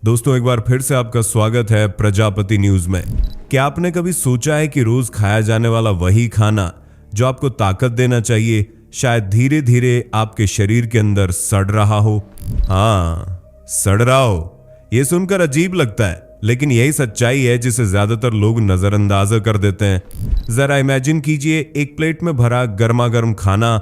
दोस्तों, एक बार फिर से आपका स्वागत है प्रजापति न्यूज में। क्या आपने कभी सोचा है कि रोज खाया जाने वाला वही खाना जो आपको ताकत देना चाहिए, शायद धीरे धीरे आपके शरीर के अंदर सड़ रहा हो? हाँ, सड़ रहा हो। यह सुनकर अजीब लगता है, लेकिन यही सच्चाई है जिसे ज्यादातर लोग नजरअंदाज कर देते हैं। जरा इमेजिन कीजिए, एक प्लेट में भरा गर्मा गर्म खाना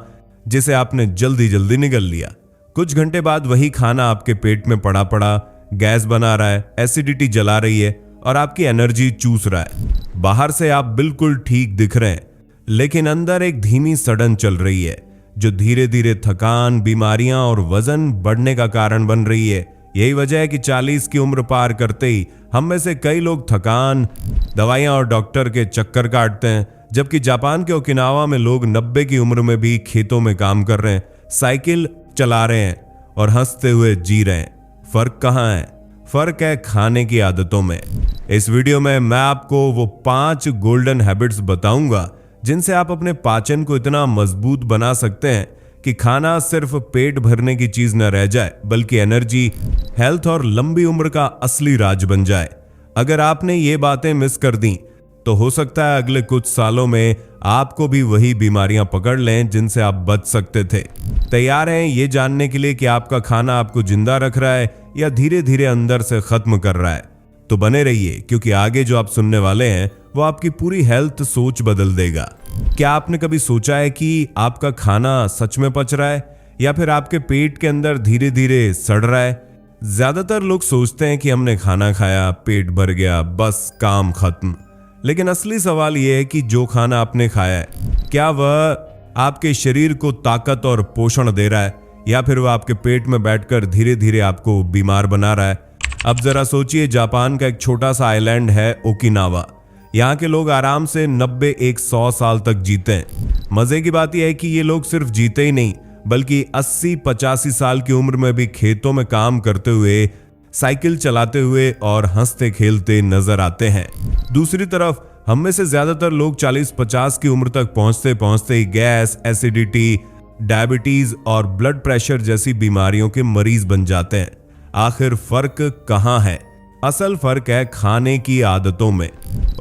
जिसे आपने जल्दी जल्दी निगल लिया। कुछ घंटे बाद वही खाना आपके पेट में पड़ा पड़ा गैस बना रहा है, एसिडिटी जला रही है और आपकी एनर्जी चूस रहा है। बाहर से आप बिल्कुल ठीक दिख रहे हैं, लेकिन अंदर एक धीमी सड़न चल रही है जो धीरे धीरे थकान, बीमारियां और वजन बढ़ने का कारण बन रही है। यही वजह है कि 40 की उम्र पार करते ही हम में से कई लोग थकान, दवाइयां और डॉक्टर के चक्कर काटते हैं, जबकि जापान के ओकिनावा में लोग 90 की उम्र में भी खेतों में काम कर रहे हैं, साइकिल चला रहे हैं और हंसते हुए जी रहे हैं। फर्क कहाँ है? फर्क है खाने की आदतों में। इस वीडियो में मैं आपको वो 5 गोल्डन हैबिट्स बताऊंगा जिनसे आप अपने पाचन को इतना मजबूत बना सकते हैं कि खाना सिर्फ पेट भरने की चीज न रह जाए, बल्कि एनर्जी, हेल्थ और लंबी उम्र का असली राज बन जाए। अगर आपने ये बातें मिस कर दी तो हो सकता है अगले कुछ सालों में आपको भी वही बीमारियां पकड़ लें जिनसे आप बच सकते थे। तैयार हैं ये जानने के लिए कि आपका खाना आपको जिंदा रख रहा है या धीरे धीरे अंदर से खत्म कर रहा है? तो बने रहिए, क्योंकि आगे जो आप सुनने वाले हैं वो आपकी पूरी हेल्थ सोच बदल देगा। क्या आपने कभी सोचा है कि आपका खाना सच में पच रहा है या फिर आपके पेट के अंदर धीरे धीरे सड़ रहा है? ज्यादातर लोग सोचते हैं कि हमने खाना खाया, पेट भर गया, बस काम खत्म। लेकिन असली सवाल यह है कि जो खाना आपने खाया है, क्या वह आपके शरीर को ताकत और पोषण दे रहा है या फिर वह आपके पेट में बैठकर धीरे धीरे आपको बीमार बना रहा है? अब जरा सोचिए, जापान का एक छोटा सा आइलैंड है ओकिनावा। यहाँ के लोग आराम से 90-100 साल तक जीते हैं। मजे की बात यह है कि ये लोग सिर्फ जीते ही नहीं, बल्कि 80-85 साल की उम्र में भी खेतों में काम करते हुए, साइकिल चलाते हुए और हंसते खेलते नजर आते हैं। दूसरी तरफ हम में से ज्यादातर लोग 40-50 की उम्र तक पहुंचते पहुंचते ही गैस, एसिडिटी, डायबिटीज और ब्लड प्रेशर जैसी बीमारियों के मरीज बन जाते हैं। आखिर फर्क कहां है? असल फर्क है खाने की आदतों में।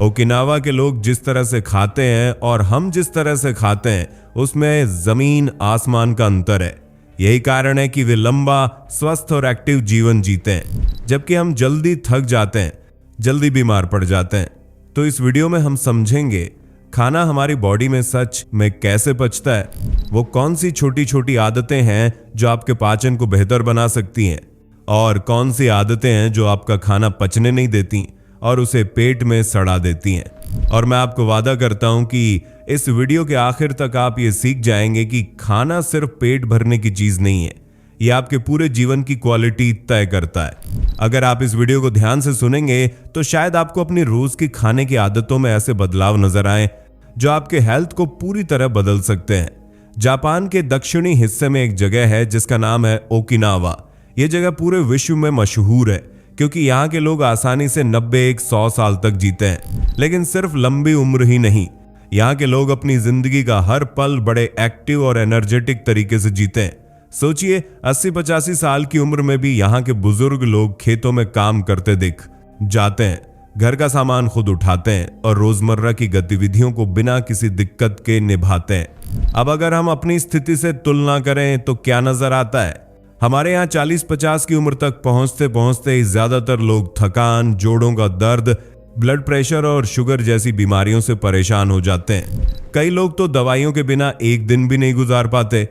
ओकिनावा के लोग जिस तरह से खाते हैं और हम जिस तरह से खाते हैं, उसमें जमीन आसमान का अंतर है। यही कारण है कि वे लंबा, स्वस्थ और एक्टिव जीवन जीते हैं, जबकि हम जल्दी थक जाते हैं, जल्दी बीमार पड़ जाते हैं। तो इस वीडियो में हम समझेंगे खाना हमारी बॉडी में सच में कैसे पचता है, वो कौन सी छोटी छोटी आदतें हैं जो आपके पाचन को बेहतर बना सकती हैं, और कौन सी आदतें हैं जो आपका खाना पचने नहीं देती और उसे पेट में सड़ा देती हैं। और मैं आपको वादा करता हूं कि इस वीडियो के आखिर तक आप ये सीख जाएंगे कि खाना सिर्फ पेट भरने की चीज नहीं है, ये आपके पूरे जीवन की क्वालिटी तय करता है। अगर आप इस वीडियो को ध्यान से सुनेंगे तो शायद आपको अपनी रोज की खाने की आदतों में ऐसे बदलाव नजर आए जो आपके हेल्थ को पूरी तरह बदल सकते हैं। जापान के दक्षिणी हिस्से में एक जगह है जिसका नाम है ओकिनावा। ये जगह पूरे विश्व में मशहूर है क्योंकि यहाँ के लोग आसानी से 90-100 साल तक जीते हैं। लेकिन सिर्फ लंबी उम्र ही नहीं, यहाँ के लोग अपनी जिंदगी का हर पल बड़े एक्टिव और एनर्जेटिक तरीके से जीते हैं। सोचिए, 80-85 साल की उम्र में भी यहाँ के बुजुर्ग लोग खेतों में काम करते दिख जाते हैं, घर का सामान खुद उठाते हैं और रोजमर्रा की गतिविधियों को बिना किसी दिक्कत के निभाते हैं। अब अगर हम अपनी स्थिति से तुलना करें तो क्या नजर आता है? हमारे यहाँ 40-50 की उम्र तक पहुंचते पहुंचते ही ज्यादातर लोग थकान, जोड़ों का दर्द, ब्लड प्रेशर और शुगर जैसी बीमारियों से परेशान हो जाते हैं। कई लोग तो दवाइयों के बिना एक दिन भी नहीं गुजार पाते।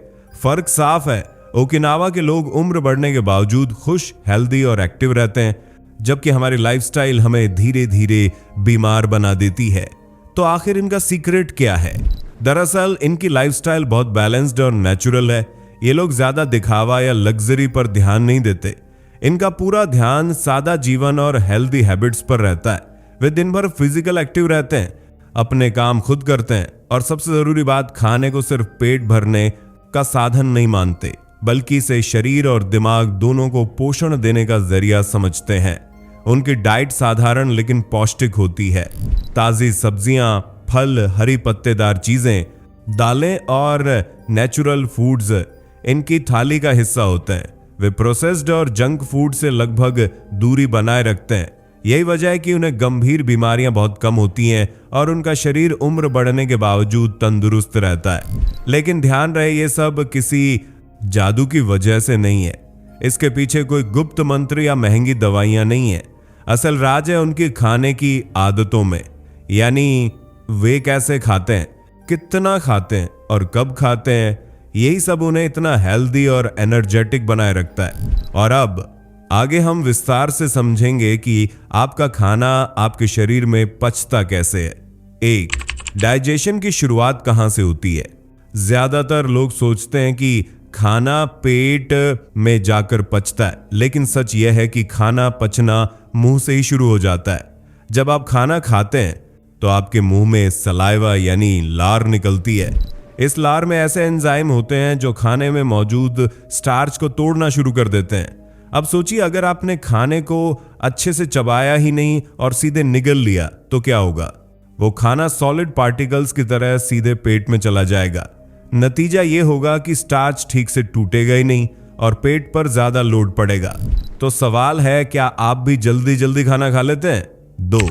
फर्क साफ है, ओकिनावा के लोग उम्र बढ़ने के बावजूद खुश, हेल्दी और एक्टिव रहते हैं, जबकि हमारी लाइफस्टाइल हमें धीरे धीरे बीमार बना देती है। तो आखिर इनका सीक्रेट क्या है? दरअसल इनकी लाइफस्टाइल बहुत बैलेंस्ड और नेचुरल है। ये लोग ज्यादा दिखावा या लग्जरी पर ध्यान नहीं देते। इनका पूरा ध्यान सादा जीवन और हेल्दी हैबिट्स पर रहता है। वे दिन भर फिजिकल एक्टिव रहते हैं, अपने काम खुद करते हैं और सबसे जरूरी बात, खाने को सिर्फ पेट भरने का साधन नहीं मानते, बल्कि इसे शरीर और दिमाग दोनों को पोषण देने का जरिया समझते हैं। उनकी डाइट साधारण लेकिन पौष्टिक होती है। ताजी सब्जियां, फल, हरी पत्तेदार चीजें, दालें और नेचुरल फूड्स इनकी थाली का हिस्सा होते हैं। वे प्रोसेस्ड और जंक फूड से लगभग दूरी बनाए रखते हैं। यही वजह है कि उन्हें गंभीर बीमारियां बहुत कम होती हैं और उनका शरीर उम्र बढ़ने के बावजूद तंदुरुस्त रहता है। लेकिन ध्यान रहे, ये सब किसी जादू की वजह से नहीं है। इसके पीछे कोई गुप्त मंत्र या महंगी दवाइयां नहीं है। असल राज है उनकी खाने की आदतों में, यानी वे कैसे खाते हैं, कितना खाते हैं और कब खाते हैं। यही सब उन्हें इतना हेल्दी और एनर्जेटिक बनाए रखता है। और अब आगे हम विस्तार से समझेंगे कि आपका खाना आपके शरीर में पचता कैसे है। 1. डाइजेशन की शुरुआत कहां से होती है? ज्यादातर लोग सोचते हैं कि खाना पेट में जाकर पचता है, लेकिन सच यह है कि खाना पचना मुंह से ही शुरू हो जाता है। जब आप खाना खाते हैं तो आपके मुंह में सलाइवा यानी लार निकलती है। इस लार में ऐसे एंजाइम होते हैं जो खाने में मौजूद स्टार्च को तोड़ना शुरू कर देते हैं। अब सोचिए, अगर आपने खाने को अच्छे से चबाया ही नहीं और सीधे निगल लिया तो क्या होगा? वो खाना सॉलिड पार्टिकल्स की तरह सीधे पेट में चला जाएगा। नतीजा ये होगा कि स्टार्च ठीक से टूटेगा ही नहीं और पेट पर ज्यादा लोड पड़ेगा। तो सवाल है, क्या आप भी जल्दी जल्दी खाना खा लेते हैं? 2.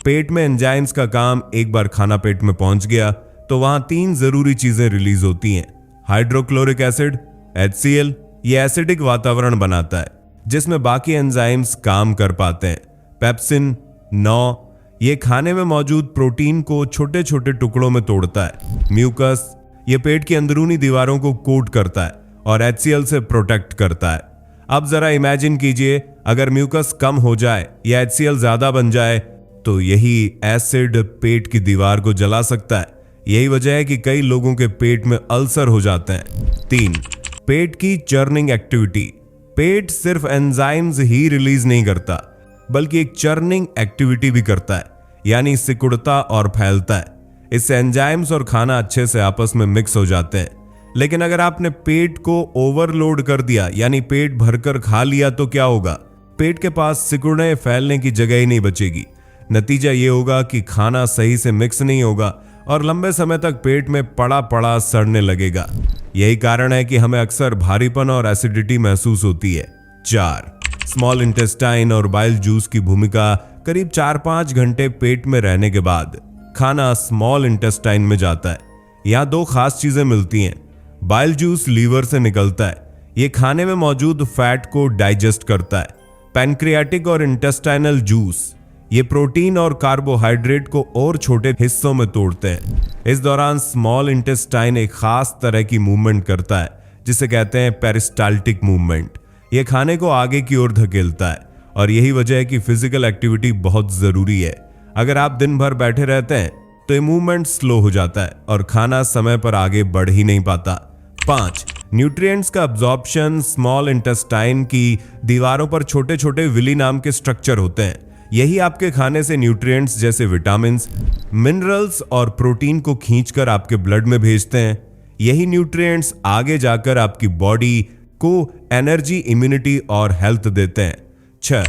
पेट में एंजाइम्स का काम। एक बार खाना पेट में पहुंच गया तो वहां 3 जरूरी चीजें रिलीज होती हैं। हाइड्रोक्लोरिक एसिड HCl, ये एसिडिक वातावरण बनाता है जिसमें बाकी एंजाइम्स काम कर पाते हैं। पेप्सिन 9, ये खाने में मौजूद प्रोटीन को छोटे छोटे टुकड़ों में तोड़ता है। म्यूकस, ये पेट की अंदरूनी दीवारों को कोट करता है और HCl से प्रोटेक्ट करता है। अब जरा इमेजिन कीजिए, अगर म्यूकस कम हो जाए या HCl ज्यादा बन जाए तो यही एसिड पेट की दीवार को जला सकता है। यही वजह है कि कई लोगों के पेट में अल्सर हो जाते हैं। 3. पेट की चर्निंग एक्टिविटी। पेट सिर्फ एंजाइम्स ही रिलीज नहीं करता, बल्कि एक चर्निंग एक्टिविटी भी करता है, यानी सिकुड़ता और फैलता है। इससे एंजाइम्स और खाना अच्छे से आपस में मिक्स हो जाते हैं। लेकिन अगर आपने पेट को ओवरलोड कर दिया, यानी पेट भरकर खा लिया, तो क्या होगा? पेट के पास सिकुड़ने फैलने की जगह ही नहीं बचेगी। नतीजा ये होगा कि खाना सही से मिक्स नहीं होगा और लंबे समय तक पेट में पड़ा पड़ा सड़ने लगेगा। यही कारण है कि हमें अक्सर भारीपन और एसिडिटी महसूस होती है। 4. स्मॉल इंटेस्टाइन और बाइल जूस की भूमिका। करीब 4-5 घंटे पेट में रहने के बाद खाना स्मॉल इंटेस्टाइन में जाता है। यहाँ 2 खास चीजें मिलती हैं। बाइल जूस लीवर से निकलता है, ये खाने में मौजूद फैट को डाइजेस्ट करता है। पैनक्रियाटिक और इंटेस्टाइनल जूस, ये प्रोटीन और कार्बोहाइड्रेट को और छोटे हिस्सों में तोड़ते हैं। इस दौरान स्मॉल इंटेस्टाइन एक खास तरह की मूवमेंट करता है जिसे कहते हैं पेरिस्टाल्टिक मूवमेंट। यह खाने को आगे की ओर धकेलता है और यही वजह है कि फिजिकल एक्टिविटी बहुत जरूरी है। अगर आप दिन भर बैठे रहते हैं तो ये मूवमेंट स्लो हो जाता है और खाना समय पर आगे बढ़ ही नहीं पाता। 5. न्यूट्रिएंट्स का अब्जॉर्प्शन। स्मॉल इंटेस्टाइन की दीवारों पर छोटे छोटे विली नाम के स्ट्रक्चर होते हैं। यही आपके खाने से न्यूट्रिएंट्स जैसे विटामिन्स, मिनरल्स और प्रोटीन को खींचकर आपके ब्लड में भेजते हैं। यही न्यूट्रिएंट्स आगे जाकर आपकी बॉडी को एनर्जी, इम्यूनिटी और हेल्थ देते हैं। 6.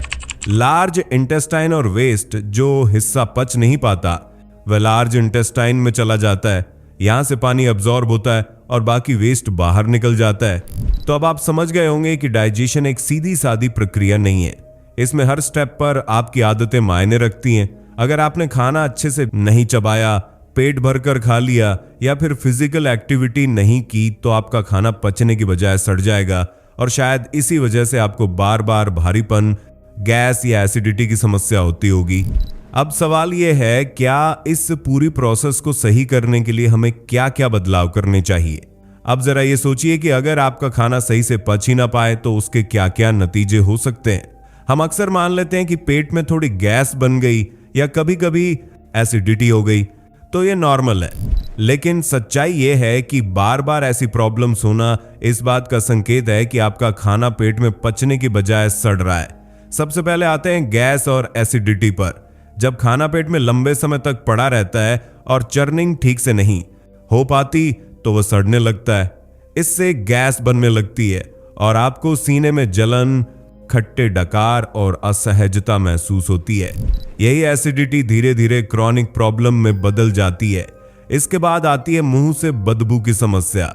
लार्ज इंटेस्टाइन और वेस्ट। जो हिस्सा पच नहीं पाता वह लार्ज इंटेस्टाइन में चला जाता है। यहां से पानी अब्जॉर्ब होता है और बाकी वेस्ट बाहर निकल जाता है। तो अब आप समझ गए होंगे कि डाइजेशन एक सीधी सादी प्रक्रिया नहीं है। इसमें हर स्टेप पर आपकी आदतें मायने रखती हैं। अगर आपने खाना अच्छे से नहीं चबाया, पेट भरकर खा लिया या फिर फिजिकल एक्टिविटी नहीं की तो आपका खाना पचने की बजाय सड़ जाएगा और शायद इसी वजह से आपको बार बार भारीपन, गैस या एसिडिटी की समस्या होती होगी। अब सवाल यह है, क्या इस पूरी प्रोसेस को सही करने के लिए हमें क्या क्या बदलाव करने चाहिए? अब जरा ये सोचिए कि अगर आपका खाना सही से पच ही ना पाए तो उसके क्या क्या नतीजे हो सकते हैं। हम अक्सर मान लेते हैं कि पेट में थोड़ी गैस बन गई या कभी कभी एसिडिटी हो गई तो ये नॉर्मल है। लेकिन सच्चाई ये है कि बार बार ऐसी प्रॉब्लम्स होना इस बात का संकेत है कि आपका खाना पेट में पचने की बजाय सड़ रहा है। सबसे पहले आते हैं गैस और एसिडिटी पर। जब खाना पेट में लंबे समय तक पड़ा रहता है और चर्निंग ठीक से नहीं हो पाती तो वह सड़ने लगता है। इससे गैस बनने लगती है और आपको सीने में जलन, खट्टे डकार और असहजता महसूस होती है। यही एसिडिटी धीरे धीरे क्रॉनिक प्रॉब्लम में बदल जाती है। इसके बाद आती है मुंह से बदबू की समस्या।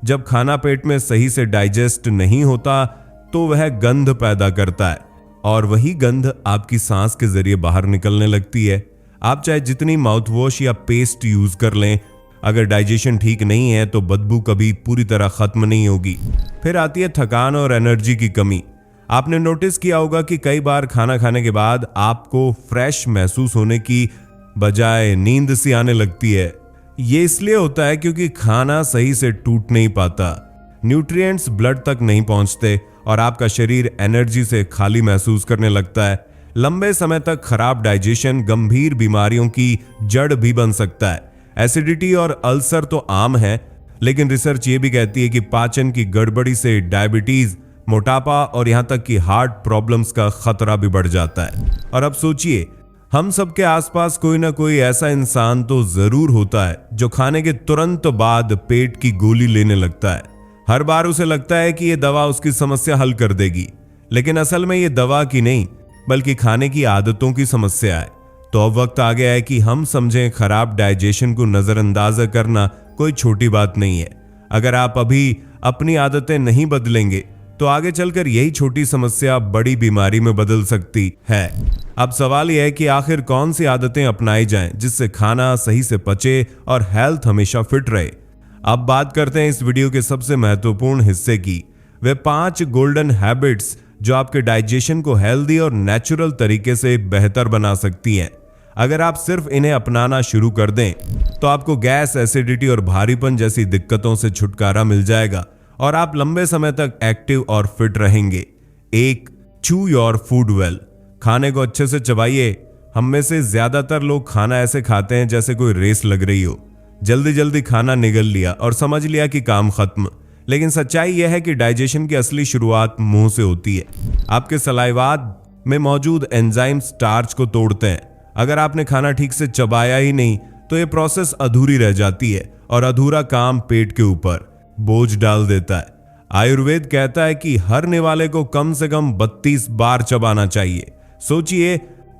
जब खाना पेट में सही से डाइजेस्ट नहीं होता तो वह गंध पैदा करता है और वही गंध आपकी सांस के जरिए बाहर निकलने लगती है। आप चाहे जितनी माउथ वॉश या पेस्ट यूज कर लें, अगर डाइजेशन ठीक नहीं है तो बदबू कभी पूरी तरह खत्म नहीं होगी। फिर आती है थकान और एनर्जी की कमी। आपने नोटिस किया होगा कि कई बार खाना खाने के बाद आपको फ्रेश महसूस होने की बजाय नींद सी आने लगती है। ये इसलिए होता है क्योंकि खाना सही से टूट नहीं पाता, न्यूट्रिएंट्स ब्लड तक नहीं पहुंचते और आपका शरीर एनर्जी से खाली महसूस करने लगता है। लंबे समय तक खराब डाइजेशन गंभीर बीमारियों की जड़ भी बन सकता है। एसिडिटी और अल्सर तो आम है, लेकिन रिसर्च ये भी कहती है कि पाचन की गड़बड़ी से डायबिटीज, मोटापा और यहां तक कि हार्ट प्रॉब्लम्स का खतरा भी बढ़ जाता है। और अब सोचिए, हम सबके आसपास कोई ना कोई ऐसा इंसान तो जरूर होता है जो खाने के तुरंत बाद पेट की गोली लेने लगता है। हर बार उसे लगता है कि यह दवा उसकी समस्या हल कर देगी, लेकिन असल में यह दवा की नहीं बल्कि खाने की आदतों की समस्या है। तो अब वक्त आ गया है कि हम समझें, खराब डाइजेशन को नजरअंदाज करना कोई छोटी बात नहीं है। अगर आप अभी अपनी आदतें नहीं बदलेंगे तो आगे चलकर यही छोटी समस्या बड़ी बीमारी में बदल सकती है। अब सवाल यह है कि आखिर कौन सी आदतें अपनाई जाएं जिससे खाना सही से पचे और हेल्थ हमेशा फिट रहे। अब बात करते हैं इस वीडियो के सबसे महत्वपूर्ण हिस्से की, वे 5 गोल्डन हैबिट्स जो आपके डाइजेशन को हेल्दी और नेचुरल तरीके से बेहतर बना सकती हैं। अगर आप सिर्फ इन्हें अपनाना शुरू कर दें तो आपको गैस, एसिडिटी और भारीपन जैसी दिक्कतों से छुटकारा मिल जाएगा और आप लंबे समय तक एक्टिव और फिट रहेंगे। 1. चू योर फूड वेल। खाने को अच्छे से चबाइए। हम में से ज्यादातर लोग खाना ऐसे खाते हैं जैसे कोई रेस लग रही हो। जल्दी जल्दी खाना निगल लिया और समझ लिया कि काम खत्म। लेकिन सच्चाई यह है कि डाइजेशन की असली शुरुआत मुंह से होती है। आपके सलाइवा में मौजूद एंजाइम स्टार्च को तोड़ते हैं। अगर आपने खाना ठीक से चबाया ही नहीं तो यह प्रोसेस अधूरी रह जाती है और अधूरा काम पेट के ऊपर बोझ डाल देता है। आयुर्वेद कहता है कि हर निवाले को कम से कम 32 बार चबाना चाहिए। सोचिए,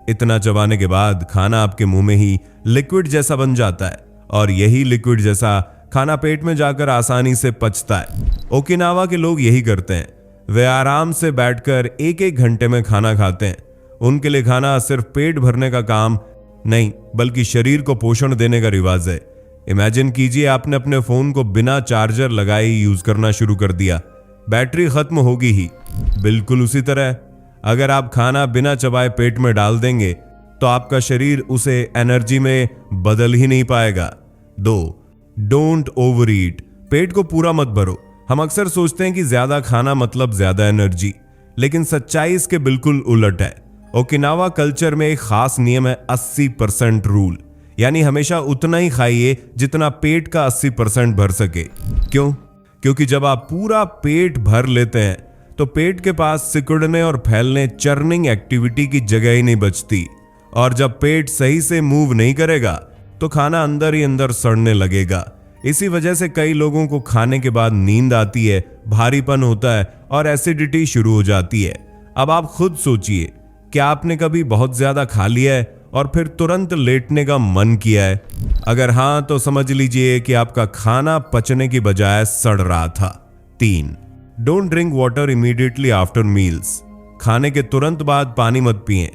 इतना चबाने के बाद खाना आपके मुंह में ही लिक्विड जैसा बन जाता है और यही लिक्विड जैसा खाना पेट में जाकर आसानी से पचता है। ओकिनावा के लोग यही करते हैं। वे आराम से बैठकर 1-1 घंटे में खाना खाते हैं। उनके लिए खाना सिर्फ पेट भरने का काम नहीं बल्कि शरीर को पोषण देने का रिवाज है। इमेजिन कीजिए, आपने अपने फोन को बिना चार्जर लगाए यूज करना शुरू कर दिया, बैटरी खत्म होगी ही। बिल्कुल उसी तरह अगर आप खाना बिना चबाए पेट में डाल देंगे तो आपका शरीर उसे एनर्जी में बदल ही नहीं पाएगा। 2. डोंट ओवर ईट। पेट को पूरा मत भरो। हम अक्सर सोचते हैं कि ज्यादा खाना मतलब ज्यादा एनर्जी, लेकिन सच्चाई इसके बिल्कुल उलट है। ओकिनावा कल्चर में एक खास नियम है 80% रूल, यानी हमेशा उतना ही खाइए जितना पेट का 80% भर सके। क्यों? क्योंकि जब आप पूरा पेट भर लेते हैं तो पेट के पास सिकुड़ने और फैलने, चर्निंग एक्टिविटी की जगह ही नहीं बचती, और जब पेट सही से मूव नहीं करेगा तो खाना अंदर ही अंदर सड़ने लगेगा। इसी वजह से कई लोगों को खाने के बाद नींद आती है, भारीपन होता है और एसिडिटी शुरू हो जाती है। अब आप खुद सोचिए, क्या आपने कभी बहुत ज्यादा खा लिया है और फिर तुरंत लेटने का मन किया है? अगर हाँ तो समझ लीजिए कि आपका खाना पचने की बजाय सड़ रहा था। 3. Don't drink water immediately after meals. खाने के तुरंत बाद पानी मत पिएं।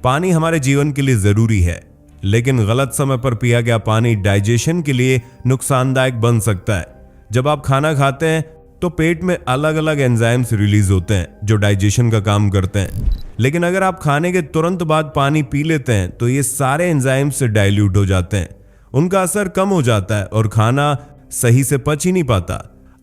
पानी हमारे जीवन के लिए जरूरी है, लेकिन गलत समय पर पिया गया पानी डाइजेशन के लिए नुकसानदायक बन सकता है। जब आप खाना खाते हैं तो पेट में अलग अलग एंजाइम्स रिलीज होते हैं जो डाइजेशन का काम करते हैं, लेकिन अगर आप खाने के तुरंत बाद पानी पी लेते हैं तो ये सारे एंजाइम्स से डाइल्यूट हो जाते हैं, उनका असर कम हो जाता है और खाना सही से पच ही नहीं पाता।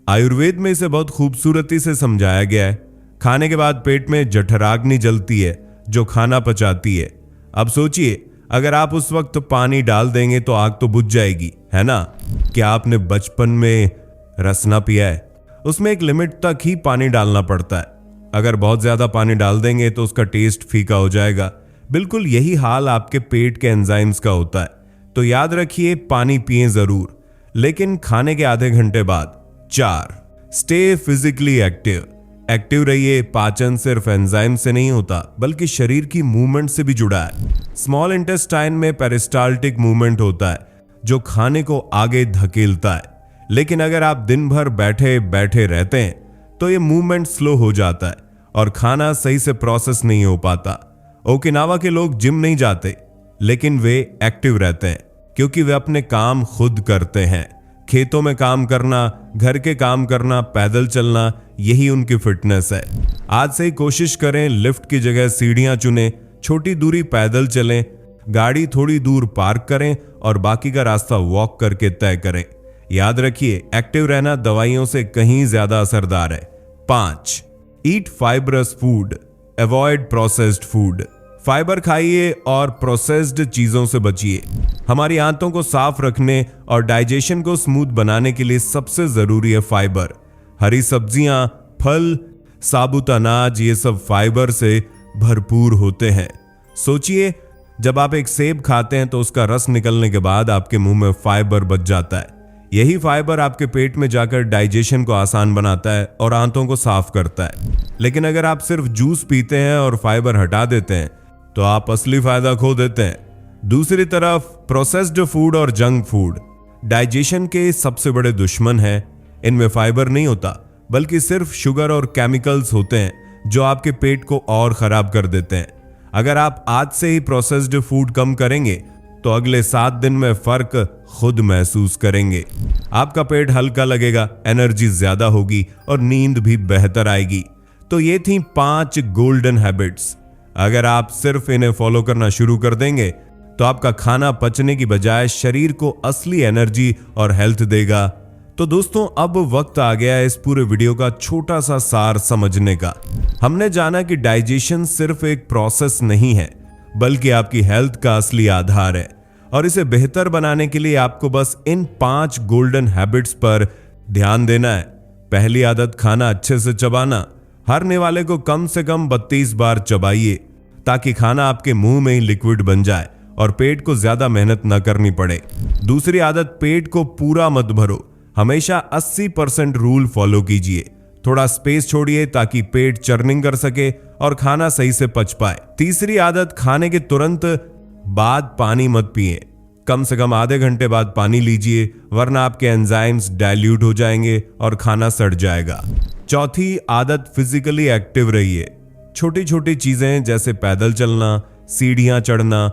आयुर्वेद में इसे बहुत खूबसूरती से समझाया गया है। खाने के बाद पेट में जठराग्नि जलती है जो खाना पचाती है। अब सोचिए, अगर आप उस वक्त पानी डाल देंगे तो आग तो बुझ जाएगी, है ना? क्या आपने बचपन में रसना पिया है? उसमें एक लिमिट तक ही पानी डालना पड़ता है। अगर बहुत ज्यादा पानी डाल देंगे तो उसका टेस्ट फीका हो जाएगा। बिल्कुल यही हाल आपके पेट के एंजाइम्स का होता है। तो याद रखिए, पानी पिएं जरूर, लेकिन खाने के आधे घंटे बाद। 4. Stay physically active. एक्टिव रहिए। पाचन सिर्फ एंजाइम से नहीं होता बल्कि शरीर की मूवमेंट से भी जुड़ा है। स्मॉल इंटेस्टाइन में पेरिस्टाल्टिक मूवमेंट होता है जो खाने को आगे धकेलता है, लेकिन अगर आप दिन भर बैठे बैठे रहते हैं तो ये मूवमेंट स्लो हो जाता है और खाना सही से प्रोसेस नहीं हो पाता। ओकिनावा के लोग जिम नहीं जाते, लेकिन वे एक्टिव रहते हैं क्योंकि वे अपने काम खुद करते हैं। खेतों में काम करना, घर के काम करना, पैदल चलना, यही उनकी फिटनेस है। आज से ही कोशिश करें, लिफ्ट की जगह सीढ़ियां चुनें, छोटी दूरी पैदल चलें, गाड़ी थोड़ी दूर पार्क करें और बाकी का रास्ता वॉक करके तय करें। याद रखिए, एक्टिव रहना दवाइयों से कहीं ज्यादा असरदार है। 5. Eat fibrous food, avoid processed food. Fiber खाइए और प्रोसेस्ड चीजों से बचिए। हमारी आंतों को साफ रखने और डाइजेशन को स्मूथ बनाने के लिए सबसे जरूरी है फाइबर। हरी सब्जियां, फल, साबुत अनाज, ये सब फाइबर से भरपूर होते हैं। सोचिए, जब आप एक सेब खाते हैं तो उसका रस निकलने के बाद आपके मुंह में फाइबर बच जाता है। यही फाइबर आपके पेट में जाकर डाइजेशन को आसान बनाता है और आंतों को साफ करता है। लेकिन अगर आप सिर्फ जूस पीते हैं और फाइबर हटा देते हैं तो आप असली फायदा खो देते हैं। दूसरी तरफ प्रोसेस्ड फूड और जंक फूड डाइजेशन के सबसे बड़े दुश्मन हैं। इनमें फाइबर नहीं होता, बल्कि सिर्फ शुगर और केमिकल्स होते हैं जो आपके पेट को और खराब कर देते हैं। अगर आप आज से ही प्रोसेस्ड फूड कम करेंगे तो अगले 7 दिन में फर्क खुद महसूस करेंगे। आपका पेट हल्का लगेगा, एनर्जी ज्यादा होगी और नींद भी बेहतर आएगी। तो ये थी 5 गोल्डन हैबिट्स। अगर आप सिर्फ इन्हें फॉलो करना शुरू कर देंगे तो आपका खाना पचने की बजाय शरीर को असली एनर्जी और हेल्थ देगा। तो दोस्तों, अब वक्त आ गया है इस पूरे वीडियो का छोटा सा सार समझने का। हमने जाना कि डाइजेशन सिर्फ एक प्रोसेस नहीं है, बल्कि आपकी हेल्थ का असली आधार है। और इसे बेहतर बनाने के लिए आपको बस इन 5 गोल्डन हैबिट्स पर ध्यान देना है। पहली आदत, खाना अच्छे से चबाना। हर निवाले को कम से कम 32 बार चबाइए ताकि खाना आपके मुंह में ही लिक्विड बन जाए और पेट को ज्यादा मेहनत न करनी पड़े। दूसरी आदत, पेट को पूरा मत भरो। हमेशा 80% रूल फॉलो कीजिए। थोड़ा स्पेस छोड़िए ताकि पेट चर्निंग कर सके और खाना सही से पच पाए। तीसरी आदत, खाने के तुरंत बाद पानी मत पिए। कम से कम आधे घंटे बाद पानी लीजिए, वरना आपके एंजाइम्स डाइल्यूट हो जाएंगे और खाना सड़ जाएगा। चौथी आदत, फिजिकली एक्टिव रहिए। छोटी छोटी चीजें जैसे पैदल चलना, सीढ़ियां चढ़ना,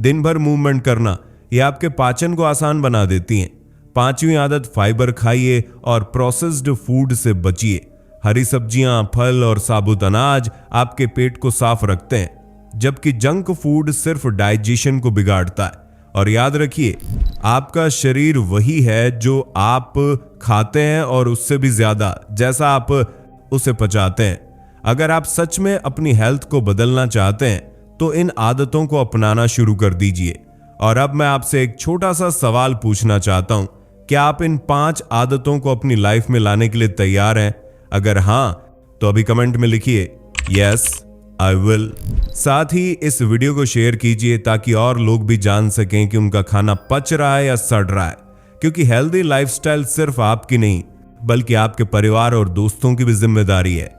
दिन भर मूवमेंट करना, ये आपके पाचन को आसान बना देती हैं। 5वीं आदत, फाइबर खाइए और प्रोसेस्ड फूड से बचिए। हरी सब्जियां, फल और साबुत अनाज आपके पेट को साफ रखते हैं, जबकि जंक फूड सिर्फ डाइजेशन को बिगाड़ता है। और याद रखिए, आपका शरीर वही है जो आप खाते हैं और उससे भी ज्यादा, जैसा आप उसे पचाते हैं। अगर आप सच में अपनी हेल्थ को बदलना चाहते हैं तो इन आदतों को अपनाना शुरू कर दीजिए। और अब मैं आपसे एक छोटा सा सवाल पूछना चाहता हूं, क्या आप इन 5 आदतों को अपनी लाइफ में लाने के लिए तैयार हैं? अगर हां, तो अभी कमेंट में लिखिए यस आई विल। साथ ही इस वीडियो को शेयर कीजिए ताकि और लोग भी जान सकें कि उनका खाना पच रहा है या सड़ रहा है, क्योंकि हेल्दी लाइफस्टाइल सिर्फ आपकी नहीं, बल्कि आपके परिवार और दोस्तों की भी जिम्मेदारी है।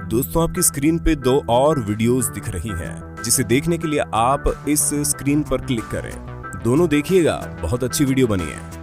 दोस्तों, आपकी स्क्रीन पे 2 और वीडियोस दिख रही हैं, जिसे देखने के लिए आप इस स्क्रीन पर क्लिक करें। दोनों देखिएगा, बहुत अच्छी वीडियो बनी है।